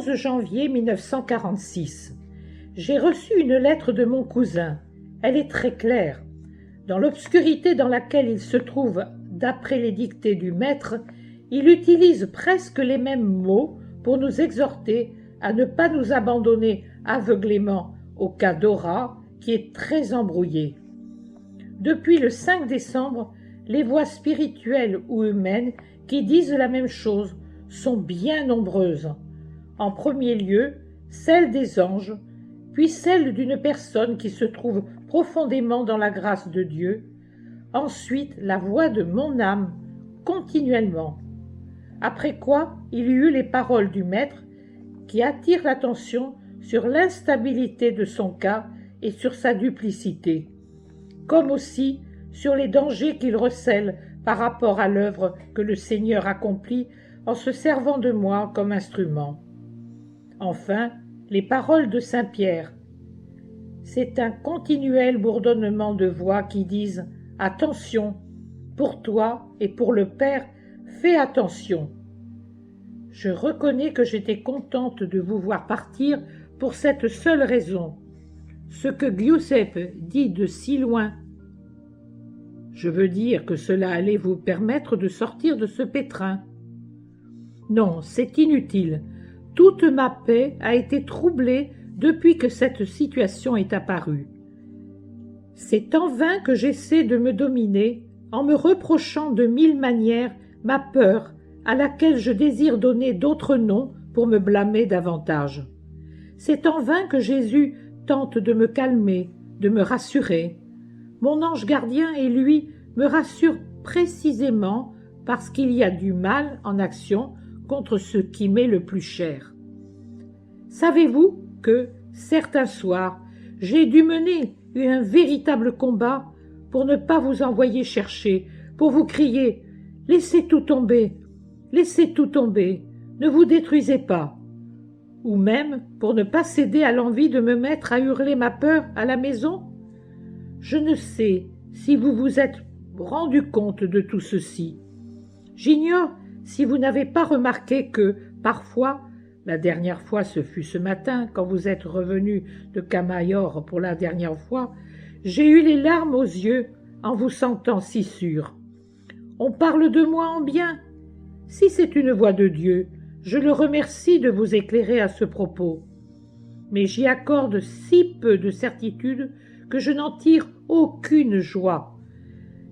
11 janvier 1946. J'ai reçu une lettre de mon cousin. Elle est très claire. Dans l'obscurité dans laquelle il se trouve d'après les dictées du maître, il utilise presque les mêmes mots pour nous exhorter à ne pas nous abandonner aveuglément au cas Dora qui est très embrouillé. Depuis le 5 décembre, les voix spirituelles ou humaines qui disent la même chose sont bien nombreuses. En premier lieu, celle des anges, puis celle d'une personne qui se trouve profondément dans la grâce de Dieu, ensuite la voix de mon âme, continuellement. Après quoi, il y eut les paroles du Maître qui attirent l'attention sur l'instabilité de son cas et sur sa duplicité, comme aussi sur les dangers qu'il recèle par rapport à l'œuvre que le Seigneur accomplit en se servant de moi comme instrument. Enfin, les paroles de Saint Pierre. C'est un continuel bourdonnement de voix qui disent « Attention, pour toi et pour le Père, fais attention ». Je reconnais que j'étais contente de vous voir partir pour cette seule raison. Ce que Giuseppe dit de si loin, je veux dire que cela allait vous permettre de sortir de ce pétrin. Non, c'est inutile. Toute ma paix a été troublée depuis que cette situation est apparue. C'est en vain que j'essaie de me dominer en me reprochant de 1000 manières ma peur à laquelle je désire donner d'autres noms pour me blâmer davantage. C'est en vain que Jésus tente de me calmer, de me rassurer. Mon ange gardien et lui me rassurent précisément parce qu'il y a du mal en action contre ce qui m'est le plus cher. Savez-vous que, certains soirs, j'ai dû mener un véritable combat pour ne pas vous envoyer chercher, pour vous crier « Laissez tout tomber, ne vous détruisez pas !» ou même pour ne pas céder à l'envie de me mettre à hurler ma peur à la maison. Je ne sais si vous vous êtes rendu compte de tout ceci. J'ignore si vous n'avez pas remarqué que, parfois, la dernière fois ce fut ce matin, quand vous êtes revenu de Camaiore pour la dernière fois, j'ai eu les larmes aux yeux en vous sentant si sûr. On parle de moi en bien. Si c'est une voix de Dieu, je le remercie de vous éclairer à ce propos. Mais j'y accorde si peu de certitude que je n'en tire aucune joie.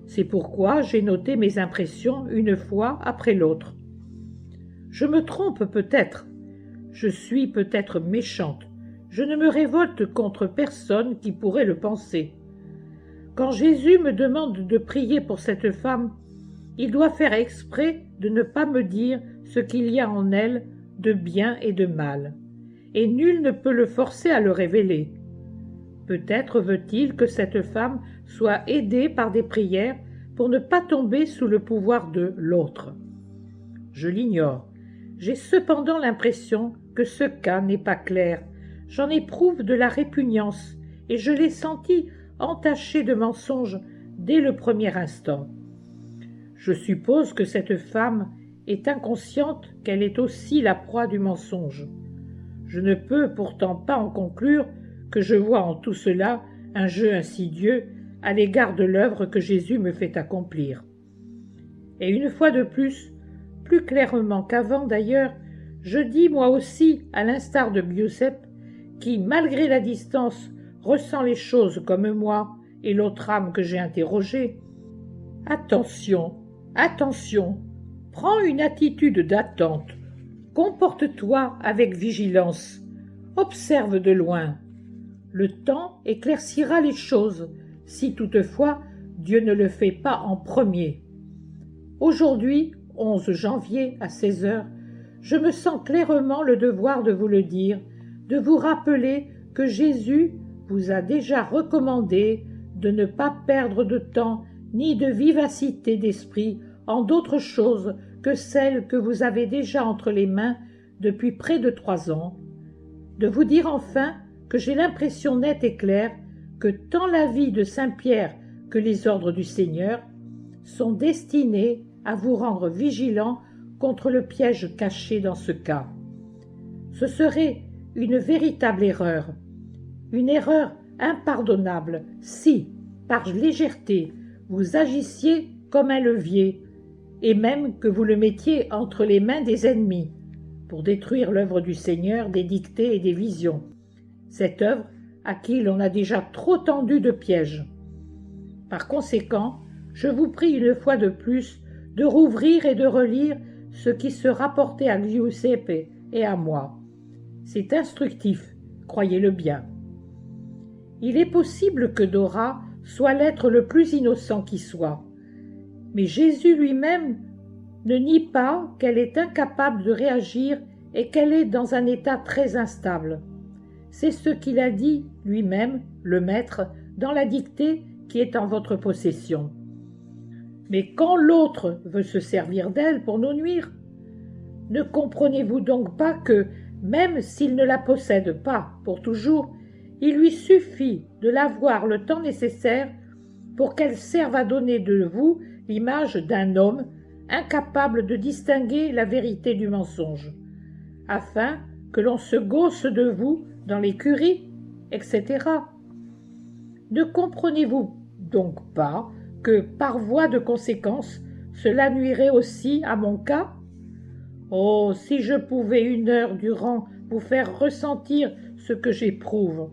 C'est pourquoi j'ai noté mes impressions une fois après l'autre. Je me trompe peut-être. Je suis peut-être méchante. Je ne me révolte contre personne qui pourrait le penser. Quand Jésus me demande de prier pour cette femme, il doit faire exprès de ne pas me dire ce qu'il y a en elle de bien et de mal, et nul ne peut le forcer à le révéler. Peut-être veut-il que cette femme soit aidée par des prières pour ne pas tomber sous le pouvoir de l'autre. Je l'ignore. J'ai cependant l'impression que ce cas n'est pas clair. J'en éprouve de la répugnance, et je l'ai senti entaché de mensonges dès le premier instant. Je suppose que cette femme est inconsciente qu'elle est aussi la proie du mensonge. Je ne peux pourtant pas en conclure que je vois en tout cela un jeu insidieux à l'égard de l'œuvre que Jésus me fait accomplir. Et une fois de plus clairement qu'avant d'ailleurs, je dis moi aussi, à l'instar de Giuseppe, qui, malgré la distance, ressent les choses comme moi et l'autre âme que j'ai interrogée, « Attention, attention, prends une attitude d'attente, comporte-toi avec vigilance, observe de loin. Le temps éclaircira les choses, si toutefois Dieu ne le fait pas en premier. Aujourd'hui, 11 janvier à 16 heures, je me sens clairement le devoir de vous le dire, de vous rappeler que Jésus vous a déjà recommandé de ne pas perdre de temps ni de vivacité d'esprit en d'autres choses que celles que vous avez déjà entre les mains depuis près de 3 ans, de vous dire enfin que j'ai l'impression nette et claire que tant la vie de Saint Pierre que les ordres du Seigneur sont destinés à vous rendre vigilant contre le piège caché dans ce cas. Ce serait une véritable erreur, une erreur impardonnable si, par légèreté, vous agissiez comme un levier, et même que vous le mettiez entre les mains des ennemis, pour détruire l'œuvre du Seigneur des dictées et des visions, cette œuvre à qui l'on a déjà trop tendu de pièges. Par conséquent, je vous prie une fois de plus de rouvrir et de relire ce qui se rapportait à Giuseppe et à moi. C'est instructif, croyez-le bien. Il est possible que Dora soit l'être le plus innocent qui soit, mais Jésus lui-même ne nie pas qu'elle est incapable de réagir et qu'elle est dans un état très instable. C'est ce qu'il a dit lui-même, le Maître, dans la dictée qui est en votre possession. Mais quand l'autre veut se servir d'elle pour nous nuire, ne comprenez-vous donc pas que, même s'il ne la possède pas pour toujours, il lui suffit de l'avoir le temps nécessaire pour qu'elle serve à donner de vous l'image d'un homme incapable de distinguer la vérité du mensonge, afin que l'on se gausse de vous dans l'écurie, etc. Ne comprenez-vous donc pas que, par voie de conséquence, cela nuirait aussi à mon cas? Oh, si je pouvais une heure durant vous faire ressentir ce que j'éprouve,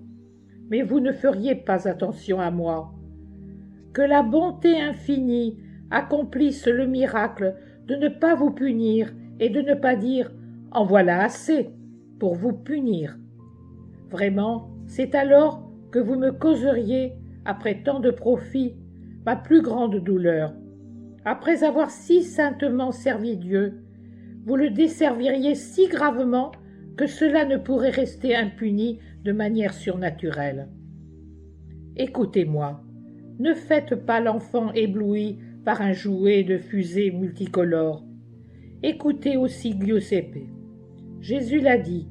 mais vous ne feriez pas attention à moi. Que la bonté infinie accomplisse le miracle de ne pas vous punir et de ne pas dire « en voilà assez » pour vous punir. Vraiment, c'est alors que vous me causeriez, après tant de profit, ma plus grande douleur. Après avoir si saintement servi Dieu, vous le desserviriez si gravement que cela ne pourrait rester impuni de manière surnaturelle. Écoutez-moi, ne faites pas l'enfant ébloui par un jouet de fusées multicolores. Écoutez aussi Giuseppe. Jésus l'a dit,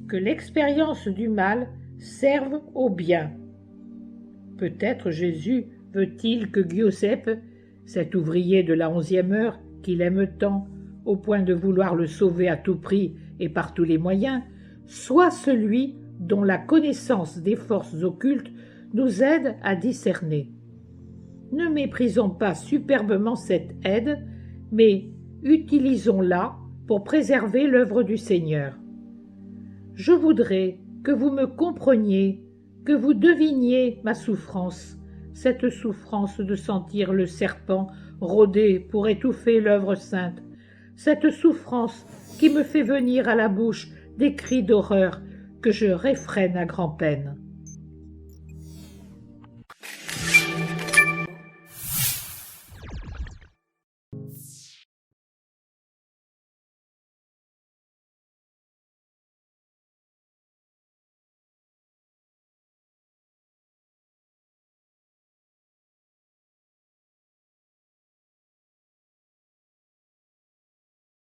que l'expérience du mal serve au bien. Peut-être Jésus veut-il que Giuseppe, cet ouvrier de la 11e heure qu'il aime tant, au point de vouloir le sauver à tout prix et par tous les moyens, soit celui dont la connaissance des forces occultes nous aide à discerner. Ne méprisons pas superbement cette aide, mais utilisons-la pour préserver l'œuvre du Seigneur. Je voudrais que vous me compreniez, que vous deviniez ma souffrance, cette souffrance de sentir le serpent rôder pour étouffer l'œuvre sainte, cette souffrance qui me fait venir à la bouche des cris d'horreur que je réfrène à grand-peine.